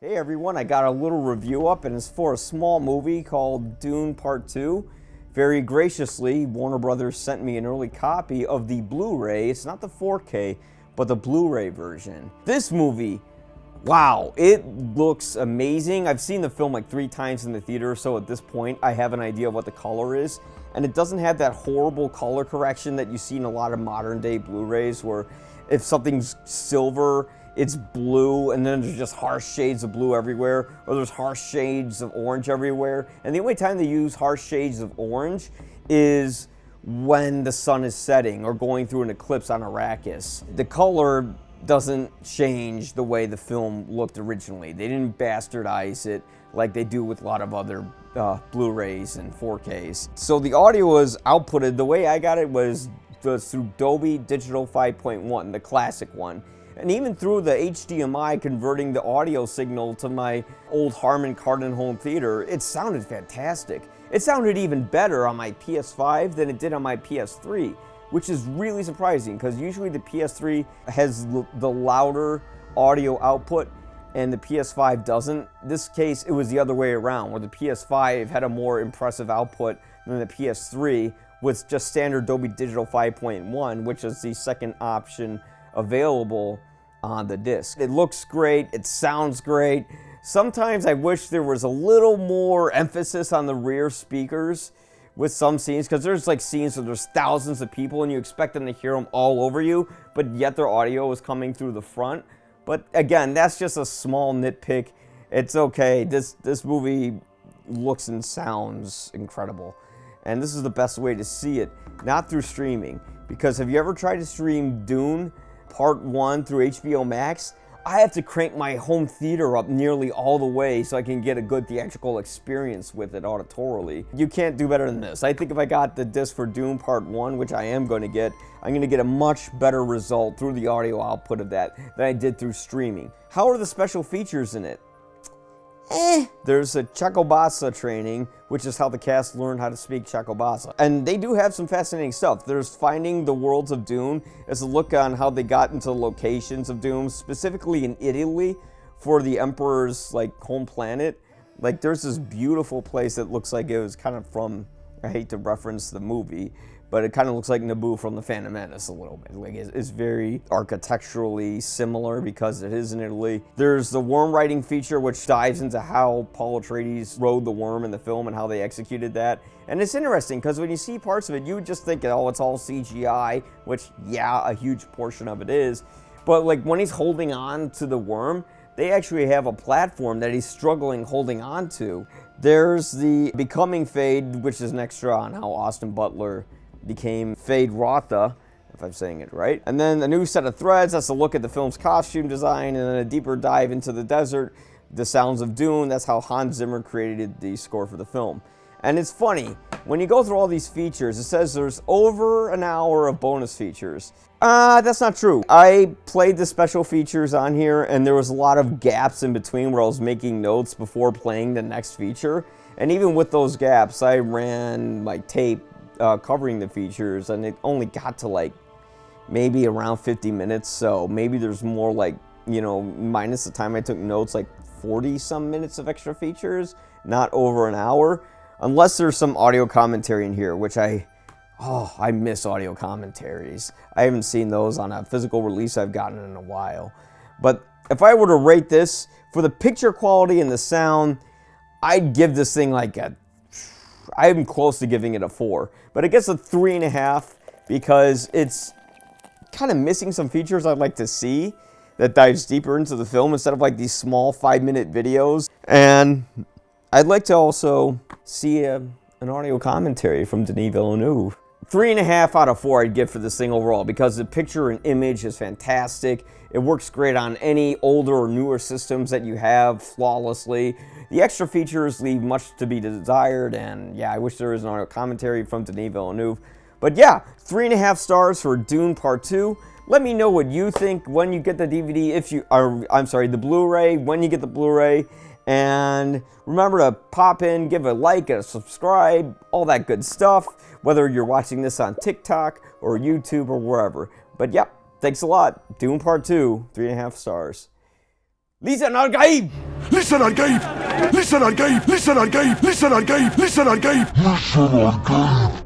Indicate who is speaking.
Speaker 1: Hey everyone, I got a little review up and it's for a small movie called Dune Part 2. Very graciously, Warner Brothers sent me an early copy of the Blu-ray. It's not the 4K, but the Blu-ray version. This movie, wow, it looks amazing. I've seen the film like 3 times in the theater, so at this point I have an idea of what the color is. And it doesn't have that horrible color correction that you see in a lot of modern day Blu-rays where if something's silver, it's blue, and then there's just harsh shades of blue everywhere, or there's harsh shades of orange everywhere. And the only time they use harsh shades of orange is when the sun is setting or going through an eclipse on Arrakis. The color doesn't change the way the film looked originally. They didn't bastardize it like they do with a lot of other Blu-rays and 4Ks. So the audio was outputted, the way I got it was through Dolby Digital 5.1, the classic one. And even through the HDMI converting the audio signal to my old Harman Kardon home theater, it sounded fantastic. It sounded even better on my PS5 than it did on my PS3, which is really surprising because usually the PS3 has the louder audio output and the PS5 doesn't. In this case, it was the other way around, where the PS5 had a more impressive output than the PS3 with just standard Dolby Digital 5.1, which is the second option available on the disc. It looks great, it sounds great. Sometimes I wish there was a little more emphasis on the rear speakers with some scenes, because there's like scenes where there's thousands of people and you expect them to hear them all over you, but yet their audio is coming through the front. But again, that's just a small nitpick. It's okay. This movie looks and sounds incredible. And this is the best way to see it, not through streaming. Because have you ever tried to stream Dune Part 1 through HBO Max? I have to crank my home theater up nearly all the way so I can get a good theatrical experience with it auditorily. You can't do better than this. I think if I got the disc for Dune Part 1, which I am going to get, I'm going to get a much better result through the audio output of that than I did through streaming. How are the special features in it? There's a Chakobasa training, which is how the cast learned how to speak Chakobasa. And they do have some fascinating stuff. There's Finding the Worlds of Dune. It's a look on how they got into the locations of Dune, specifically in Italy for the Emperor's home planet. Like there's this beautiful place that looks like it was kind of from, I hate to reference the movie, but it kind of looks like Naboo from The Phantom Menace a little bit. Like it's very architecturally similar because it is in Italy. There's the worm riding feature, which dives into how Paul Atreides rode the worm in the film and how they executed that. And it's interesting because when you see parts of it, you would just think, oh, it's all CGI, which yeah, a huge portion of it is. But like when he's holding on to the worm, they actually have a platform that he's struggling holding on to. There's the Becoming Feyd, which is an extra on how Austin Butler became Feyd-Rautha, if I'm saying it right. And then a new set of threads, that's a look at the film's costume design, and then a deeper dive into the desert, the sounds of Dune. That's how Hans Zimmer created the score for the film. And it's funny, when you go through all these features, it says there's over an hour of bonus features. That's not true. I played the special features on here, and there was a lot of gaps in between where I was making notes before playing the next feature. And even with those gaps, I ran my tape covering the features, and it only got to maybe around 50 minutes, so maybe there's more minus the time I took notes, 40 some minutes of extra features, not over an hour, unless there's some audio commentary in here, which I miss audio commentaries. I haven't seen those on a physical release I've gotten in a while. But if I were to rate this for the picture quality and the sound, I'd give this thing I'm close to giving it a 4, but it gets a 3.5 because it's kind of missing some features I'd like to see that dives deeper into the film instead of these small 5-minute videos. And I'd like to also see an audio commentary from Denis Villeneuve. 3.5 out of 4 I'd give for this thing overall because the picture and image is fantastic. It works great on any older or newer systems that you have flawlessly. The extra features leave much to be desired, and yeah, I wish there was an audio commentary from Denis Villeneuve. But yeah, 3.5 stars for Dune Part 2. Let me know what you think when you get the DVD, the Blu-ray, when you get the Blu-ray. And remember to pop in, give a like, and a subscribe, all that good stuff, whether you're watching this on TikTok or YouTube or wherever. But yeah, thanks a lot. Dune Part 2, 3.5 stars. Lisa Nargaib!
Speaker 2: listen al Gabe, listen al Gabe, listen al Gabe, listen al Gabe, listen al Gabe, listen al Gabe.